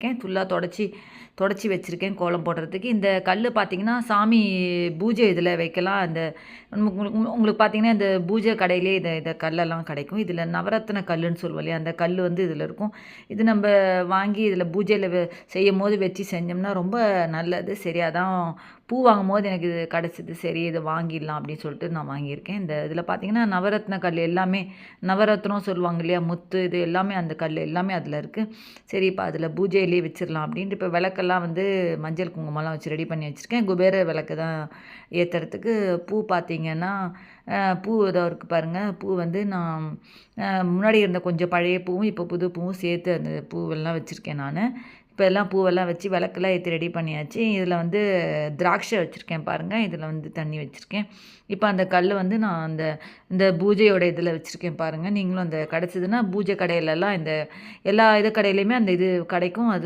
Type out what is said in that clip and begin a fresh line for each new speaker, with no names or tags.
ஃபுல்லா தொடச்சி வச்சுருக்கேன் கோலம் போடுறதுக்கு. இந்த கல் பார்த்தீங்கன்னா, சாமி பூஜை இதில வைக்கலாம். உங்களுக்கு பார்த்தீங்கன்னா, இந்த பூஜை கடையிலேயே இத கல்லெல்லாம் கிடைக்கும். இதில நவரத்தின கல்லுன்னு சொல்லுவோம் இல்லையா? அந்த கல் வந்து இதில இருக்கும். இது நம்ப வாங்கி இதில பூஜையில செய்யும்போது வச்சு செஞ்சோம்னா ரொம்ப நல்லது. சரி அதான் பூ வாங்கும்போது எனக்கு இது கிடச்சிது. சரி இத வாங்கிடலாம் அப்படின்னு சொல்லிட்டு நான் வாங்கியிருக்கேன். இந்த இதில பார்த்தீங்கன்னா, நவரத்ன கல் எல்லாமே நவரத்னம் சொல்லுவாங்க இல்லையா? முத்து இது எல்லாமே அந்த கல் எல்லாமே அதில இருக்கு. சரி இப்ப அதில பூஜையிலேயே வச்சிரலாம் அப்படின்ட்டு இப்ப விளக்கெல்லாம் வந்து மஞ்சள் குங்குமம்லாம் வச்சு ரெடி பண்ணி வச்சிருக்கேன். குபேர விளக்கு தான் ஏத்துறதுக்கு. பூ பார்த்தீங்கன்னா, பூ இதோ இருக்கு பாருங்க. பூ வந்து நான் முன்னாடி இருந்த கொஞ்சம் பழைய பூவும், இப்போ புது பூவும் சேர்த்து அந்த பூவெல்லாம் வச்சிருக்கேன் நானு. இப்ப எல்லாம் பூவெல்லாம் வச்சு விளக்கெல்லாம் ஏத்தி ரெடி பண்ணியாச்சு. இதில வந்து திராட்சை வச்சிருக்கேன் பாருங்க. இதில வந்து தண்ணி வச்சிருக்கேன். இப்ப அந்த கல்லு வந்து நான் இந்த பூஜையோட இதில வச்சிருக்கேன் பாருங்க. நீங்களும் அந்த கிடைச்சதுன்னா பூஜை கடையிலலாம் இந்த எல்லா இது கடையிலயுமே அந்த இது கிடைக்கும். அது